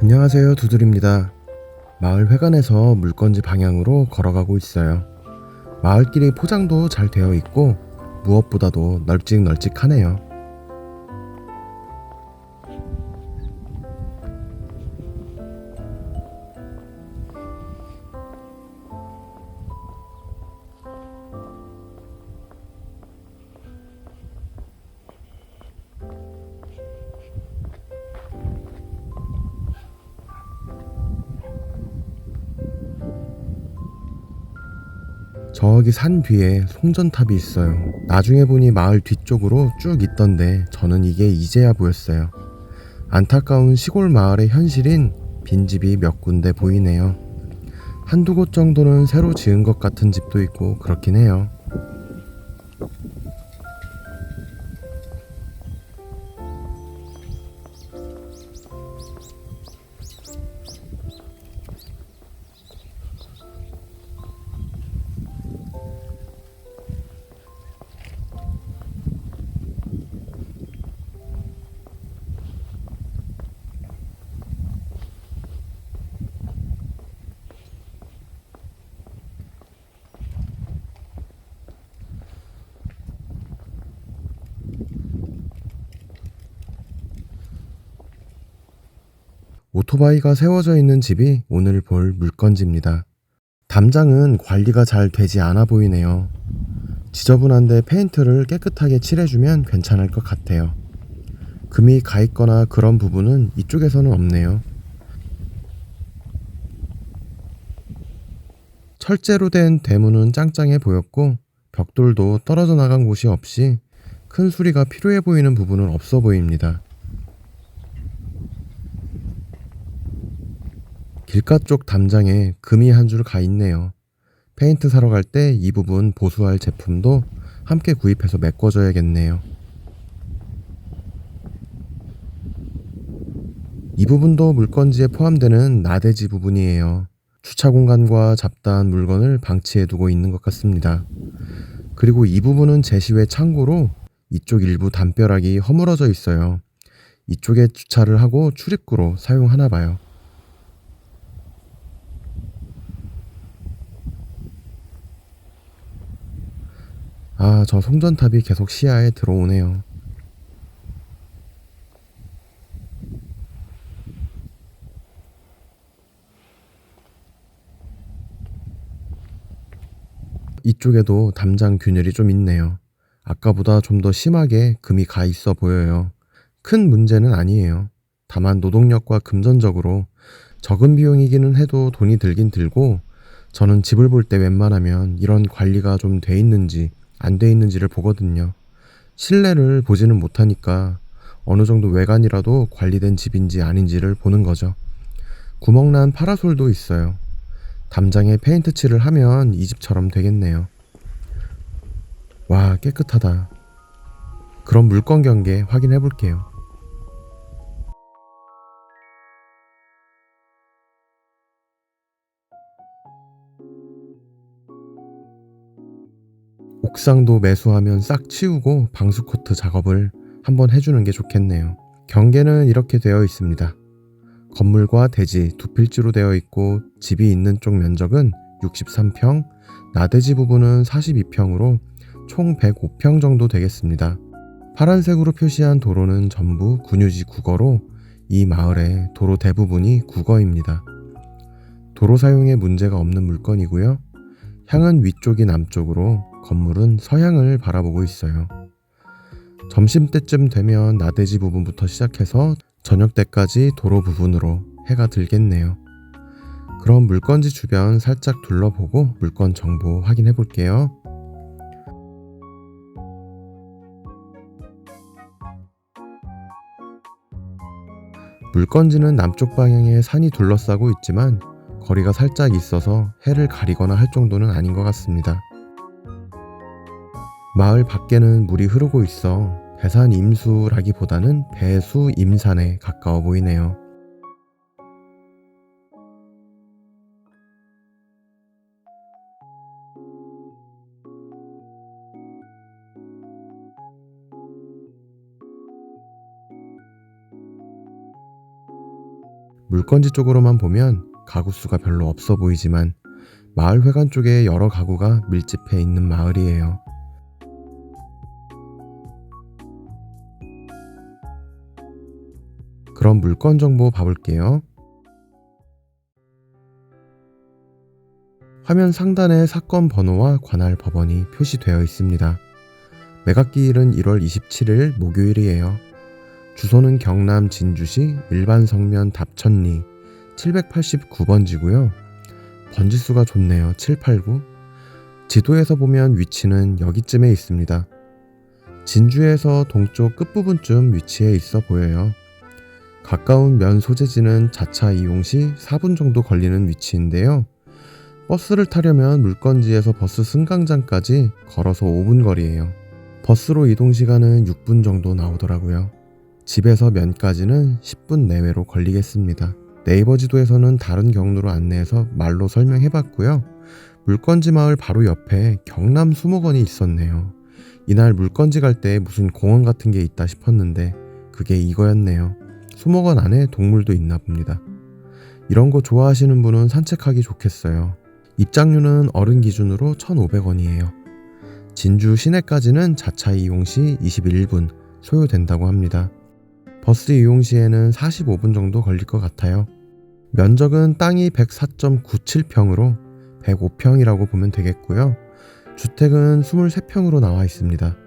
안녕하세요, 두들입니다. 마을 회관에서 물건지 방향으로 걸어가고 있어요. 마을길이 포장도 잘 되어 있고 무엇보다도 널찍널찍하네요. 저기 산 뒤에 송전탑이 있어요. 나중에 보니 마을 뒤쪽으로 쭉 있던데 저는 이게 이제야 보였어요. 안타까운 시골 마을의 현실인 빈집이 몇 군데 보이네요. 한두 곳 정도는 새로 지은 것 같은 집도 있고 그렇긴 해요. 오토바이가 세워져 있는 집이 오늘 볼 물건지입니다. 담장은 관리가 잘 되지 않아 보이네요. 지저분한데 페인트를 깨끗하게 칠해주면 괜찮을 것 같아요. 금이 가 있거나 그런 부분은 이쪽에서는 없네요. 철제로 된 대문은 짱짱해 보였고 벽돌도 떨어져 나간 곳이 없이 큰 수리가 필요해 보이는 부분은 없어 보입니다. 길가 쪽 담장에 금이 한 줄 가 있네요. 페인트 사러 갈 때 이 부분 보수할 제품도 함께 구입해서 메꿔줘야겠네요. 이 부분도 물건지에 포함되는 나대지 부분이에요. 주차 공간과 잡다한 물건을 방치해두고 있는 것 같습니다. 그리고 이 부분은 제시외 창고로 이쪽 일부 담벼락이 허물어져 있어요. 이쪽에 주차를 하고 출입구로 사용하나 봐요. 아, 저 송전탑이 계속 시야에 들어오네요. 이쪽에도 담장 균열이 좀 있네요. 아까보다 좀 더 심하게 금이 가 있어 보여요. 큰 문제는 아니에요. 다만 노동력과 금전적으로 적은 비용이기는 해도 돈이 들긴 들고, 저는 집을 볼 때 웬만하면 이런 관리가 좀 돼 있는지 안 돼 있는지를 보거든요. 실내를 보지는 못하니까 어느 정도 외관이라도 관리된 집인지 아닌지를 보는 거죠. 구멍난 파라솔도 있어요. 담장에 페인트 칠을 하면 이 집처럼 되겠네요. 와, 깨끗하다. 그럼 물건 경계 확인해 볼게요. 옥상도 매수하면 싹 치우고 방수 코트 작업을 한번 해주는 게 좋겠네요. 경계는 이렇게 되어 있습니다. 건물과 대지 두 필지로 되어 있고 집이 있는 쪽 면적은 63평, 나대지 부분은 42평으로 총 105평 정도 되겠습니다. 파란색으로 표시한 도로는 전부 군유지 국어로 이 마을의 도로 대부분이 국어입니다. 도로 사용에 문제가 없는 물건이고요. 향은 위쪽이 남쪽으로 건물은 서향을 바라보고 있어요. 점심때쯤 되면 나대지 부분부터 시작해서 저녁 때까지 도로 부분으로 해가 들겠네요. 그럼 물건지 주변 살짝 둘러보고 물건 정보 확인해 볼게요. 물건지는 남쪽 방향에 산이 둘러싸고 있지만 거리가 살짝 있어서 해를 가리거나 할 정도는 아닌 것 같습니다. 마을 밖에는 물이 흐르고 있어 배산 임수라기보다는 배수 임산에 가까워 보이네요. 물건지 쪽으로만 보면 가구 수가 별로 없어 보이지만 마을 회관 쪽에 여러 가구가 밀집해 있는 마을이에요. 그럼 물건 정보 봐볼게요. 화면 상단에 사건 번호와 관할 법원이 표시되어 있습니다. 매각기일은 1월 27일 목요일이에요. 주소는 경남 진주시 일반성면 답천리 789번지고요. 번지수가 좋네요. 789. 지도에서 보면 위치는 여기쯤에 있습니다. 진주에서 동쪽 끝부분쯤 위치해 있어 보여요. 가까운 면 소재지는 자차 이용 시 4분 정도 걸리는 위치인데요. 버스를 타려면 물건지에서 버스 승강장까지 걸어서 5분 거리예요. 버스로 이동 시간은 6분 정도 나오더라고요. 집에서 면까지는 10분 내외로 걸리겠습니다. 네이버 지도에서는 다른 경로로 안내해서 말로 설명해봤고요. 물건지 마을 바로 옆에 경남 수목원이 있었네요. 이날 물건지 갈 때 무슨 공원 같은 게 있다 싶었는데 그게 이거였네요. 수목원 안에 동물도 있나 봅니다. 이런 거 좋아하시는 분은 산책하기 좋겠어요. 입장료는 어른 기준으로 1,500원이에요. 진주 시내까지는 자차 이용 시 21분 소요된다고 합니다. 버스 이용 시에는 45분 정도 걸릴 것 같아요. 면적은 땅이 104.97평으로 105평이라고 보면 되겠고요. 주택은 23평으로 나와 있습니다.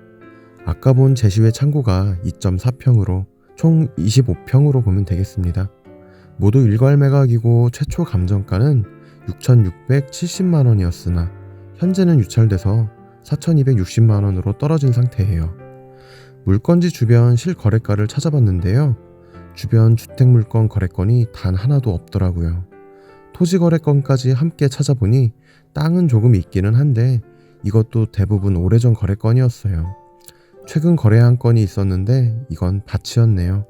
아까 본 제시회 창고가 2.4평으로 총 25평으로 보면 되겠습니다. 모두 일괄 매각이고 최초 감정가는 6,670만원이었으나 현재는 유찰돼서 4,260만원으로 떨어진 상태예요. 물건지 주변 실거래가를 찾아봤는데요. 주변 주택물건 거래건이 단 하나도 없더라고요. 토지거래건까지 함께 찾아보니 땅은 조금 있기는 한데 이것도 대부분 오래전 거래건이었어요. 최근 거래한 건이 있었는데 이건 밭이었네요.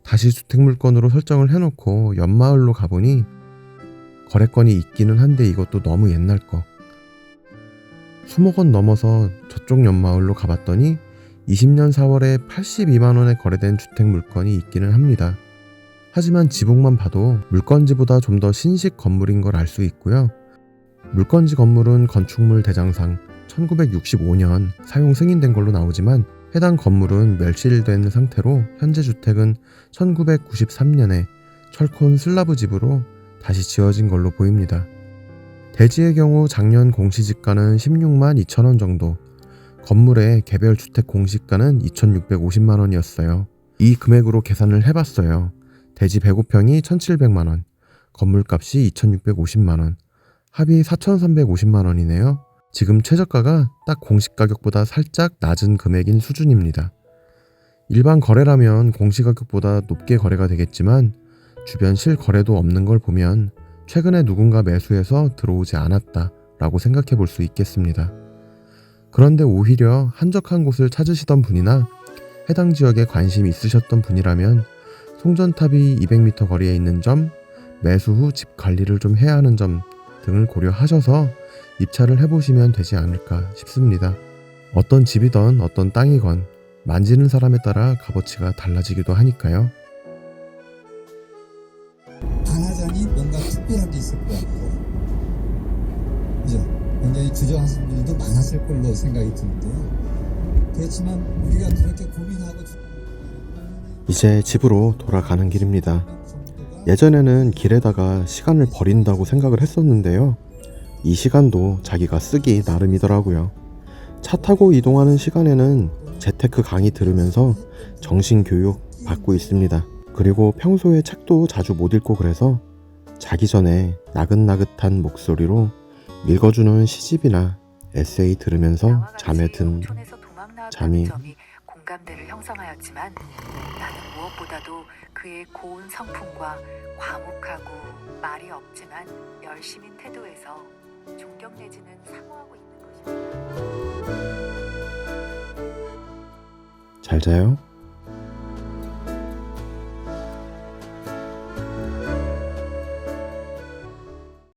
다시 주택물건으로 설정을 해놓고 옆마을로 가보니 거래건이 있기는 한데 이것도 너무 옛날 거. 수목원 넘어서 저쪽 옆마을로 가봤더니 20년 4월에 82만원에 거래된 주택물건이 있기는 합니다. 하지만 지붕만 봐도 물건지보다 좀 더 신식 건물인 걸 알 수 있고요. 물건지 건물은 건축물 대장상 1965년 사용 승인된 걸로 나오지만 해당 건물은 멸실된 상태로 현재 주택은 1993년에 철콘 슬라브 집으로 다시 지어진 걸로 보입니다. 대지의 경우 작년 공시지가는 16만 2천원 정도, 건물의 개별 주택 공시가는 2,650만원이었어요. 이 금액으로 계산을 해봤어요. 대지 105평이 1,700만원, 건물값이 2,650만원, 합이 4,350만원이네요. 지금 최저가가 딱 공시가격보다 살짝 낮은 금액인 수준입니다. 일반 거래라면 공시가격보다 높게 거래가 되겠지만 주변 실거래도 없는 걸 보면 최근에 누군가 매수해서 들어오지 않았다 라고 생각해 볼 수 있겠습니다. 그런데 오히려 한적한 곳을 찾으시던 분이나 해당 지역에 관심이 있으셨던 분이라면 송전탑이 200m 거리에 있는 점, 매수 후 집 관리를 좀 해야 하는 점 등을 고려하셔서 입찰을 해보시면 되지 않을까 싶습니다. 어떤 집이건 어떤 땅이건 만지는 사람에 따라 값어치가 달라지기도 하니까요. 반하장이 뭔가 특별한 게 있을 것 같고, 그죠? 굉장히 주저하시는 분들도 많았을 걸로 생각이 드는데요. 그렇지만 우리가 그렇게 고민하고 이제 집으로 돌아가는 길입니다. 예전에는 길에다가 시간을 버린다고 생각을 했었는데요. 이 시간도 자기가 쓰기 나름이더라고요. 차 타고 이동하는 시간에는 재테크 강의 들으면서 정신교육 받고 있습니다. 그리고 평소에 책도 자주 못 읽고 그래서 자기 전에 나긋나긋한 목소리로 읽어주는 시집이나 에세이 들으면서 잠에 든 잠이 공감대를 형성하였지만 나는 무엇보다도 그의 고운 성품과 과묵하고 말이 없지만 열심인 태도에서 존경 내지는 사모하고 있는 것입니다. 잘 자요.